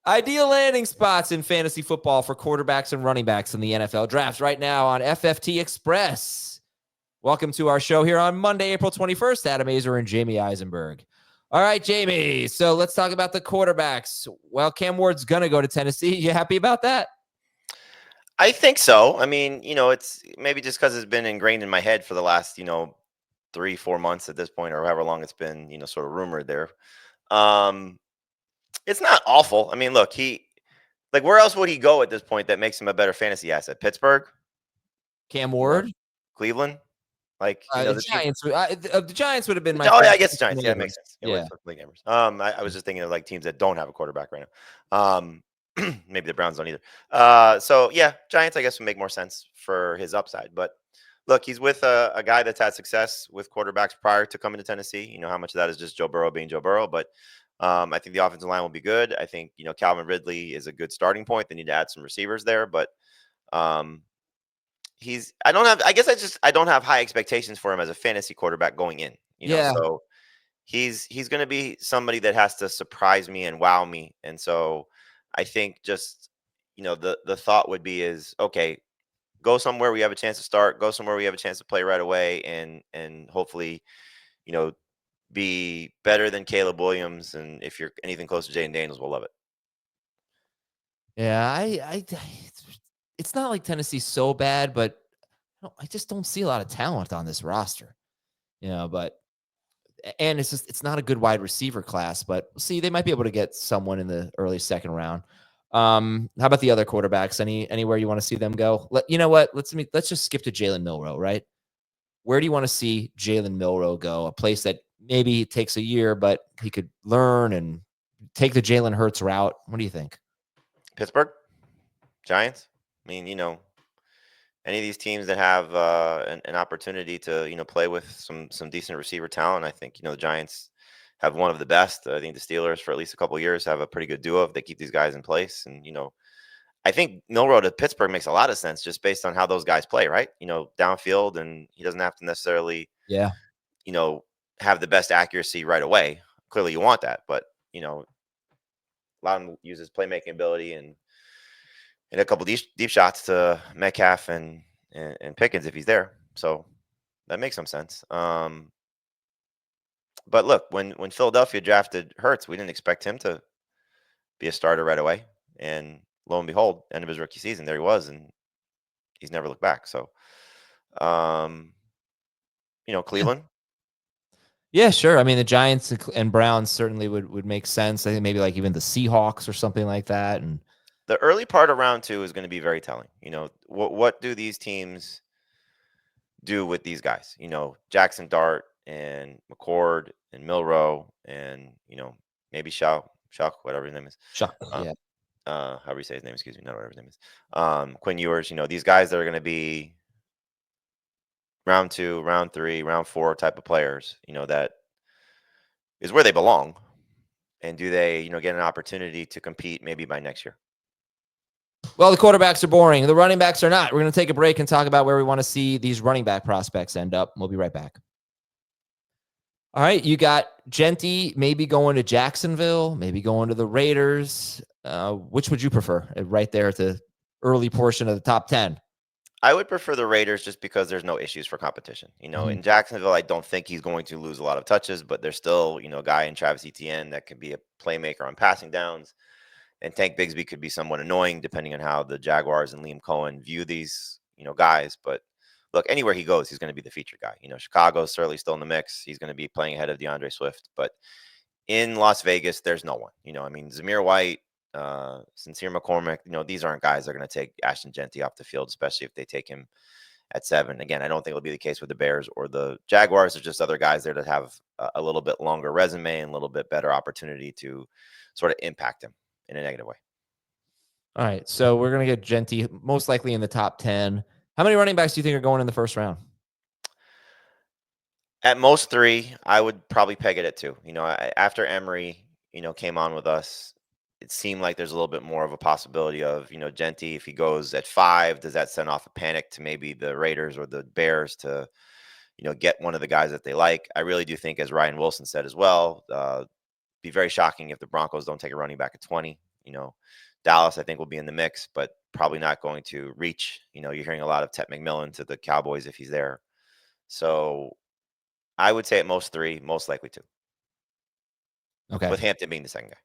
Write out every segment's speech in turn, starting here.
Ideal landing spots in fantasy football for quarterbacks and running backs in the NFL drafts right now on FFT Express. Welcome to our show here on Monday, April 21st. Adam Azer and Jamie Eisenberg. All right, Jamie. So let's talk about the quarterbacks. Well, Cam Ward's going to go to Tennessee. You happy about that? I think so. I mean, it's maybe just because it's been ingrained in my head for the last, 3, 4 months at this point, or however long it's been, sort of rumored there. Um, it's not awful. I mean, look, where else would he go at this point that makes him a better fantasy asset? Pittsburgh, Cam you know, Ward? Cleveland, The the team. Giants. The Giants would have been my Oh yeah, I first guess the Giants. Yeah, it makes neighbors. sense. Yeah, Yeah. with Blake Gamers. I was just thinking of like teams that don't have a quarterback right now. Maybe the Browns don't either. So yeah, Giants I guess would make more sense for his upside. But look, he's with a guy that's had success with quarterbacks prior to coming to Tennessee. You know how much of that is just Joe Burrow being Joe Burrow, but I think the offensive line will be good. I think Calvin Ridley is a good starting point. They need to add some receivers there, but um, I don't have high expectations for him as a fantasy quarterback going in. Yeah. So he's going to be somebody that has to surprise me and wow me. And so I think just the thought would be is okay, go somewhere we have a chance to start, go somewhere we have a chance to play right away, and hopefully you know be better than Caleb Williams. And if you're anything close to Jaden Daniels, we'll love it. Yeah. It's not like Tennessee's so bad, but I just don't see a lot of talent on this roster. But and it's not a good wide receiver class, but see, they might be able to get someone in the early second round. How about the other quarterbacks? Anywhere you want to see them go? You know what? Let's just skip to Jalen Milroe, right? Where do you want to see Jalen Milroe go? A place that maybe takes a year, but he could learn and take the Jalen Hurts route. What do you think? Pittsburgh Giants. I mean, any of these teams that have an opportunity to play with some decent receiver talent. I think the Giants have one of the best. I think the Steelers for at least a couple of years have a pretty good duo if they keep these guys in place. And I think Milroe to Pittsburgh makes a lot of sense just based on how those guys play, right? Downfield, and he doesn't have to necessarily Yeah. you know have the best accuracy right away. Clearly, you want that, but allow him to use his playmaking ability and a couple deep shots to Metcalf and Pickens if he's there. So that makes some sense. But look, when Philadelphia drafted Hurts, we didn't expect him to be a starter right away. And lo and behold, end of his rookie season, there he was, and he's never looked back. So, um, Yeah. Cleveland. Yeah, sure. I mean, the Giants and Browns certainly would make sense. I think maybe like even the Seahawks or something like that. And The early part of round two is going to be very telling. What do these teams do with these guys? Jackson Dart and McCord and Milroe and maybe Shaw, whatever his name is. Chuck, Uh, yeah. However you say his name, excuse me, not whatever his name is. Quinn Ewers, these guys that are going to be round two, round three, round four type of players, that is where they belong. And do they, get an opportunity to compete maybe by next year? Well, the quarterbacks are boring. The running backs are not. We're going to take a break and talk about where we want to see these running back prospects end up. We'll be right back. All right, you got Genty maybe going to Jacksonville, maybe going to the Raiders. Which would you prefer? Right there at the early portion of the top 10. I would prefer the Raiders just because there's no issues for competition. In Jacksonville, I don't think he's going to lose a lot of touches, but there's still, a guy in Travis Etienne that can be a playmaker on passing downs. And Tank Bigsby could be somewhat annoying depending on how the Jaguars and Liam Cohen view these, guys. But look, anywhere he goes, he's going to be the featured guy. Chicago's certainly still in the mix. He's going to be playing ahead of DeAndre Swift. But in Las Vegas, there's no one. I mean, Zamir White, Sincere McCormick, these aren't guys that are going to take Ashton Genty off the field, especially if they take him at 7. Again, I don't think it'll be the case with the Bears or the Jaguars. There's just other guys there that have a little bit longer resume and a little bit better opportunity to sort of impact him in a negative way. All right, so we're going to get Genty most likely in the top 10. How many running backs do you think are going in the first round? At most 3. I would probably peg it at 2. After Emery, came on with us, it seemed like there's a little bit more of a possibility of, Genty, if he goes at 5, does that send off a panic to maybe the Raiders or the Bears to, get one of the guys that they like? I really do think, as Ryan Wilson said as well, be very shocking if the Broncos don't take a running back at 20. Dallas, I think, will be in the mix, but probably not going to reach. You're hearing a lot of Ted McMillan to the Cowboys if he's there. So I would say at most 3, most likely 2, Okay. with Hampton being the second guy.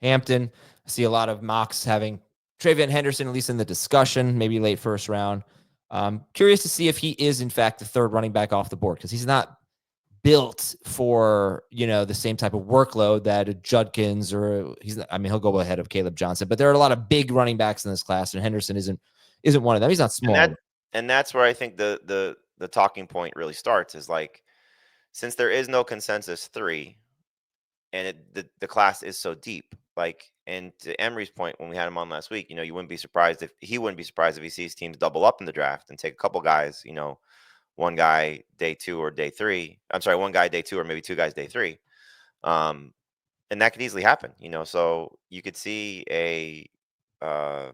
Hampton, I see a lot of mocks having Travion Henderson, at least in the discussion, maybe late first round. Curious to see if he is, in fact, the third running back off the board, because he's not built for, the same type of workload that a Judkins or he'll go ahead of Caleb Johnson, but there are a lot of big running backs in this class, and Henderson isn't one of them. He's not And small. that's where I think the talking point really starts is like, since there is no consensus 3, and the class is so deep, like, and to Emery's point when we had him on last week, you wouldn't be surprised if he sees teams double up in the draft and take a couple guys, one guy day 2 or day 3. I'm sorry, one guy day 2 or maybe 2 guys day 3. And that could easily happen, so you could see uh,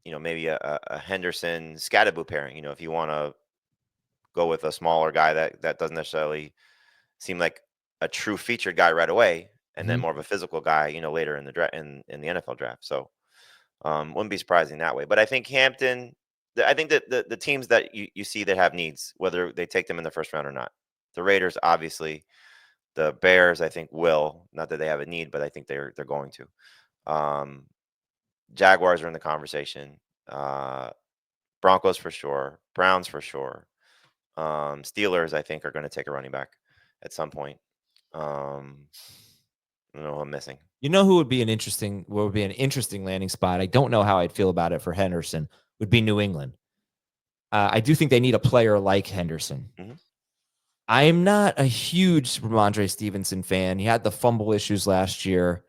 maybe a Henderson Scadaboo pairing, if you want to go with a smaller guy that doesn't necessarily seem like a true featured guy right away, and then Mhm. more of a physical guy, later in the draft, in the NFL draft. So wouldn't be surprising that way. But I think Hampton, I think that the teams that you see that have needs, whether they take them in the first round or not, the Raiders, obviously, the Bears, I think will, not that they have a need, but I think they're going to. Jaguars are in the conversation. Broncos for sure. Browns for sure. Steelers, I think, are going to take a running back at some point. I don't know who I'm missing. You know who would be an interesting landing spot? I don't know how I'd feel about it for Henderson. Would be New England. I do think they need a player like Henderson. Mhm. I'm not a huge Ramondre Stevenson fan. He had the fumble issues last year,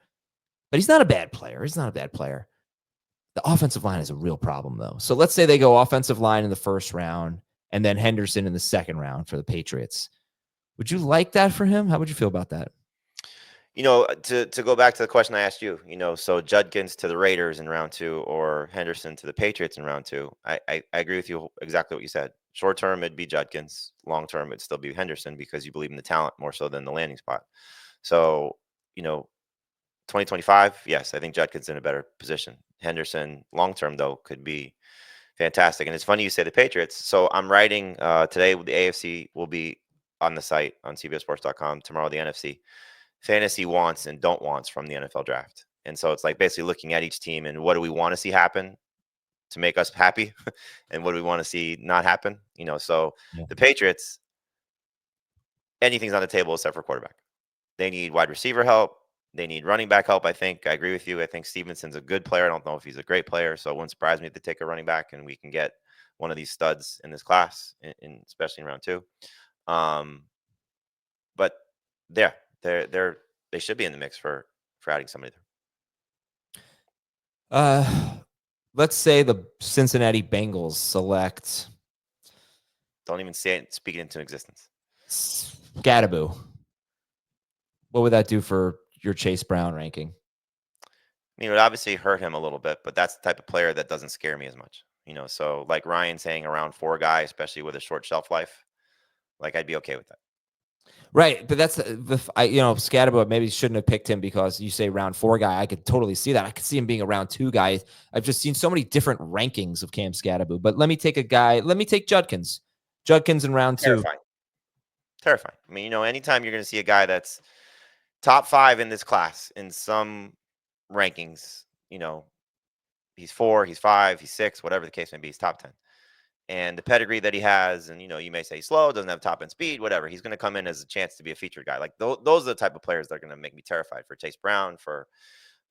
but he's not a bad player. The offensive line is a real problem, though. So let's say they go offensive line in the first round and then Henderson in the second round for the Patriots. Would you like that for him? How would you feel about that? To go back to the question I asked you, so Judkins to the Raiders in round 2 or Henderson to the Patriots in round 2. I agree with you exactly what you said. Short term, it'd be Judkins. Long term, it'd still be Henderson because you believe in the talent more so than the landing spot. So, 2025, yes, I think Judkins in a better position. Henderson, long term, though, could be fantastic. And it's funny you say the Patriots. So I'm writing today, the AFC will be on the site on CBSSports.com. Tomorrow, the NFC. Fantasy wants and don't wants from the NFL draft. And so it's like basically looking at each team and what do we want to see happen to make us happy and what do we want to see not happen? So Yeah. the Patriots, anything's on the table except for quarterback. They need wide receiver help. They need running back help. I think I agree with you. I think Stevenson's a good player. I don't know if he's a great player, so it wouldn't surprise me if they take a running back and we can get one of these studs in this class, especially in round 2. But yeah, they should be in the mix for adding somebody there. Let's say the Cincinnati Bengals select Don't even say it, speak it into existence. Scadaboo. What would that do for your Chase Brown ranking? It would obviously hurt him a little bit, but that's the type of player that doesn't scare me as much. So like Ryan saying around 4 guy, especially with a short shelf life, like I'd be okay with that. Right, but that's Scadaboo maybe shouldn't have picked him because you say round 4 guy. I could totally see that. I could see him being a round 2 guy. I've just seen so many different rankings of Cam Scadaboo. But let me take Judkins. Judkins in round 2. Terrifying. Anytime you're going to see a guy that's top 5 in this class in some rankings, he's 4, he's 5, he's 6, whatever the case may be, he's top 10. And the pedigree that he has, and you may say he's slow, doesn't have top end speed, whatever. He's going to come in as a chance to be a featured guy. Like those are the type of players that are going to make me terrified for Chase Brown, for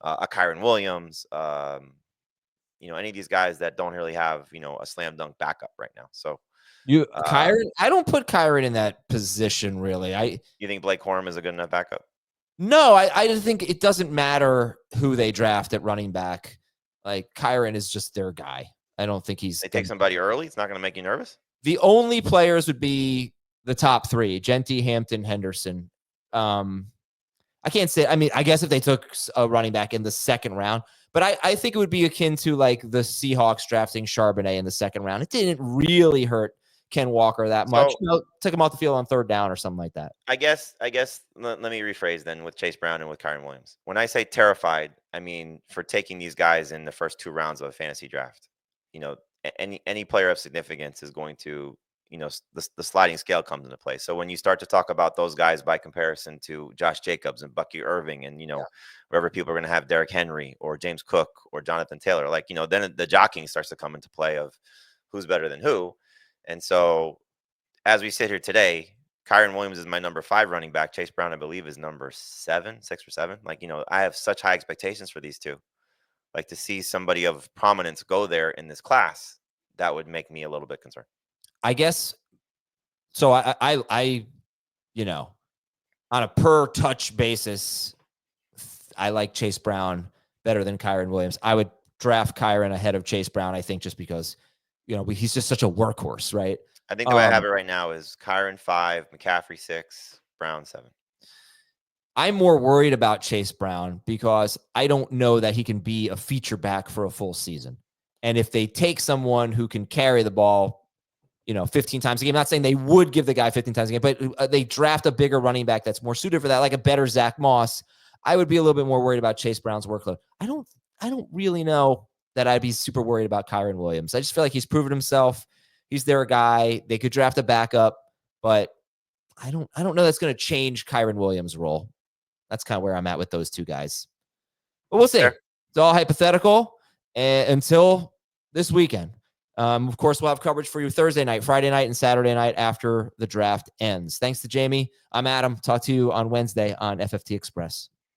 a Kyron Williams, any of these guys that don't really have a slam dunk backup right now. So Kyron, I don't put Kyron in that position really. You think Blake Corum is a good enough backup? No, I just think it doesn't matter who they draft at running back. Like Kyron is just their guy. I don't think They take somebody early. It's not going to make you nervous. The only players would be the top 3: Genty, Hampton, Henderson. I can't say. I mean, I guess if they took a running back in the second round, but I think it would be akin to like the Seahawks drafting Charbonnet in the second round. It didn't really hurt Ken Walker that much. So Took him off the field on 3rd down or something like that. I guess let me rephrase then with Chase Brown and with Kyron Williams. When I say terrified, I mean for taking these guys in the first 2 rounds of a fantasy draft. You know, any player of significance is going to, the sliding scale comes into play. So when you start to talk about those guys by comparison to Josh Jacobs and Bucky Irving and, wherever people are going to have Derrick Henry or James Cook or Jonathan Taylor, like, then the jockeying starts to come into play of who's better than who. And so as we sit here today, Kyron Williams is my number 5 running back. Chase Brown, I believe, is number 7, 6 or 7. Like, I have such high expectations for these two. Like, to see somebody of prominence go there in this class, that would make me a little bit concerned. I guess. So I on a per touch basis, I like Chase Brown better than Kyron Williams. I would draft Kyron ahead of Chase Brown, I think, just because, he's just such a workhorse, right? I think the way I have it right now is Kyron 5, McCaffrey 6, Brown 7. I'm more worried about Chase Brown because I don't know that he can be a feature back for a full season. And if they take someone who can carry the ball, 15 times a game, not saying they would give the guy 15 times a game, but they draft a bigger running back that's more suited for that, like a better Zach Moss, I would be a little bit more worried about Chase Brown's workload. I don't really know that I'd be super worried about Kyron Williams. I just feel like he's proven himself. He's their guy. They could draft a backup, but I don't know that's going to change Kyron Williams' role. That's kind of where I'm at with those two guys. But we'll see. Sure. It's all hypothetical until this weekend. Of course, we'll have coverage for you Thursday night, Friday night, and Saturday night after the draft ends. Thanks to Jamie. I'm Adam. Talk to you on Wednesday on FFT Express.